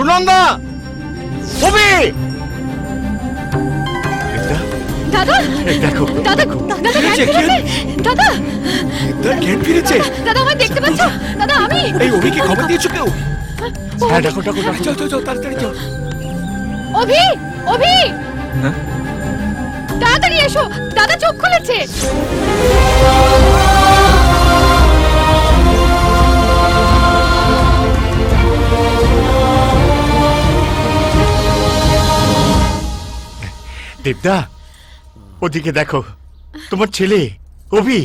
সুনন্দা, অভি, দাদা দেখো দাদা দাদা জ্ঞান ফিরেছে। দাদা জ্ঞান ফিরেছে। দাদা আমায় দেখতে পাচ্ছ? দাদা আমি এই অভিকে খবর দিয়েছো কেউ? হ্যাঁ, ডাকো ডাকো ডাকো, চল চল চল, তাড়াতাড়ি চল। অভি, অভি তাড়াতাড়ি এসো, দাদা চোখ খুলেছে। দেবদা, ওদিকে দেখো, তোমার ছেলে অভি।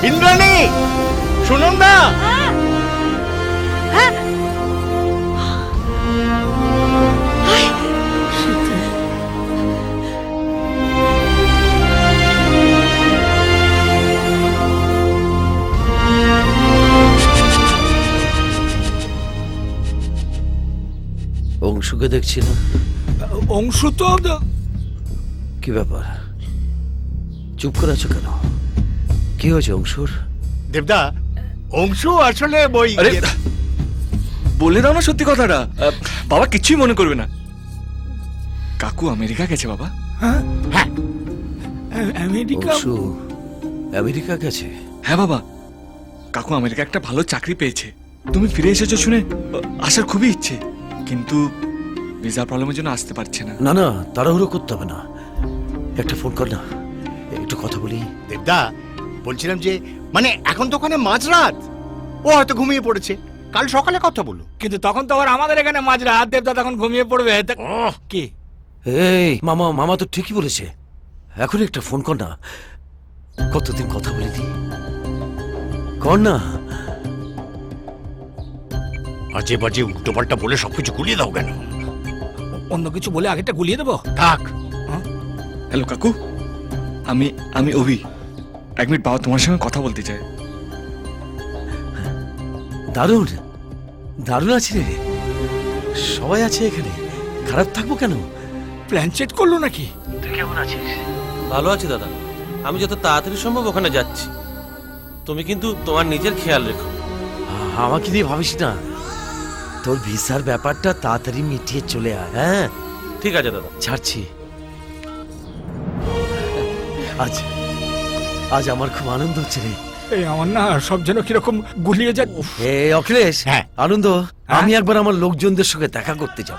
ইন্দ্রাণী, সুনন্দা, অংশুকে দেখছি না। অংশু তো কি ব্যাপার, চুপ করে আছো কেন? কি হয়েছে অংশুর? দেবদা, অংশু আসলে ওই আরে বলে দাও না সত্যি কথাটা। বাবা কিছুই মনে করবে না। কাকু আমেরিকা গেছে বাবা। হ্যাঁ, আমেরিকা? অংশু আমেরিকা গেছে? হ্যাঁ বাবা, কাকু আমেরিকা একটা ভালো চাকরি পেয়েছে। তুমি ফিরে এসেছো শুনে আসার খুবই ইচ্ছে, কিন্তু ভিসা প্রবলেমের জন্য আসতে পারছে না। না না, তাড়াহুড়ো করতে হবে না, একটা ফোন কর না, একটু কথা বলি। দেবদা, বলছিলাম যে মানে এখন তো ওখানে মাঝরাত, ও হয়তো ঘুমিয়ে পড়েছে, কাল সকালে কথা বলো। কিন্তু তখন তো আবার আমাদের এখানে মাঝরাত, দেবদা তখন ঘুমিয়ে পড়বে। কি এই মামা, মামা তো ঠিকই বলেছে, এখন একটা ফোন কর না, কতদিন কথা বলে দি, কর না। আজে বাজে উল্টো পাল্টা বলে সবকিছু গুলিয়ে দাও কেন? অন্য কিছু বলে আগেটা গুলিয়ে দেবো? থাক। হ্যালো কাকু, আমি আমি অভি। এক মিনিট বাবা তোমার সঙ্গে কথা বলতে চাই। দারুণ দারুণ আছে রে, সবাই আছে এখানে, খারাপ থাকবো কেন? প্ল্যান সেট করলো নাকি? তুই কেমন আছিস? ভালো আছি দাদা, আমি যত তাড়াতাড়ি সম্ভব ওখানে যাচ্ছি। তুমি কিন্তু তোমার নিজের খেয়াল রেখো। আমাকে দিয়ে ভাবিস না, তোর ভিসার ব্যাপারটা তাড়াতাড়ি মিটিয়ে চলে আয়। হ্যাঁ ঠিক আছে দাদা। ছাড়ছি। আজ আজ আমার খুব আনন্দ হচ্ছে রে। এই আমার না সব যেন কিরকম গুলিয়ে যায়। এ অখিলেশ, হ্যাঁ। আনন্দ, আমি একবার আমার লোকজনদের সঙ্গে দেখা করতে যাব।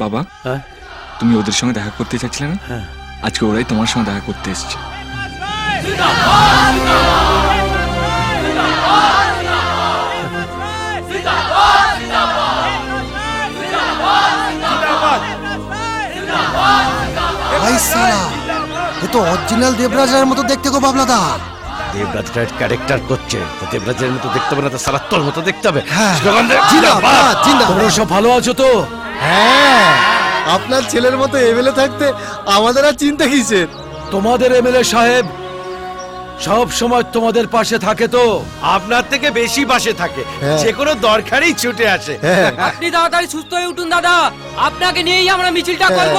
বাবা, হ্যাঁ তুমি ওদের সঙ্গে দেখা করতে চাইছিলে না? হ্যাঁ, আজকে ওরাই তোমার সঙ্গে দেখা করতে এসেছে। ভাই সালা, এ তো অরিজিনাল দেবরাজের মতো দেখতে গো বাবলাদা। দেবরাজের ক্যারেক্টার করছে, তো দেবরাজের মতো দেখতে হবে না, তো সারা তোর মতো দেখতে হবে। হ্যাঁ, জিন্দাবাদ, জিন্দাবাদ, জিন্দাবাদ। তোমরা সব ভালো আছো তো? হ্যাঁ, আপনার ছেলের মতো এমএলএ থাকতে আমাদের আর চিন্তা কিসের? তোমাদের এমএলএ সাহেব সব সময় তোমাদের পাশে থাকে, তো আপনার থেকে বেশি পাশে থাকে, হ্যাঁ। যে কোনো দরকারেই ছুটে আসে। হ্যাঁ, আপনি তাড়াতাড়ি সুস্থ হয়ে উঠুন দাদা, আপনাকে নিয়েই আমরা মিছিলটা করব।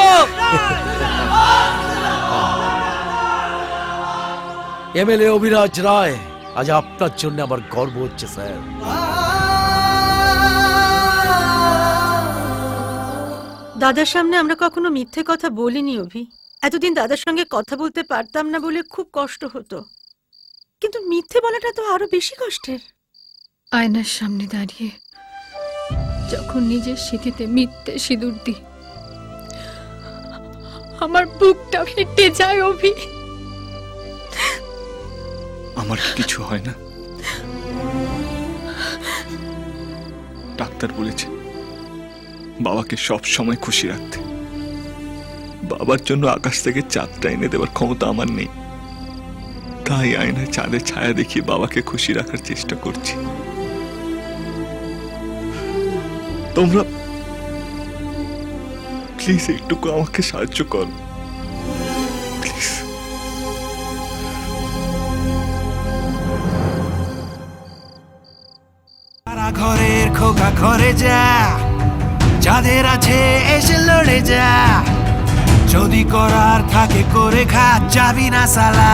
এমএলএ অভিরাজ রায়, আজ আপনার জন্য আমার গর্ব হচ্ছে স্যার। দাদার সামনে আমরা কখনো মিথ্যে কথা বলিনি অভি। এতদিন দাদার সঙ্গে কথা বলতে পারতাম না বলে খুব কষ্ট হতো, কিন্তু মিথ্যে বলাটা তো আরো বেশি কষ্টের। আয়নার সামনে দাঁড়িয়ে যখন নিজের স্মৃতিতে মিথ্যে সিঁদুর দিই, আমার বুকটা ফেটে যায় অভি। আমার কিছু হয় না? ডাক্তার বলেছে বাবাকে সব সময় খুশি রাখতে। বাবার জন্য আকাশ থেকে চাঁদটা এনে দেওয়ার ক্ষমতা আমার নেই, তাই আয়নায় চাঁদের ছায়া দেখিয়ে বাবাকে খুশি রাখার চেষ্টা করছি। তোমরা প্লিজ একটুকু আমাকে সাহায্য করো, প্লিজ। ঘরের খোকা ঘরে যা, যাদের আছে এসে লড়ে যা, যদি করার থাকে করে খা, যাবি না সালা।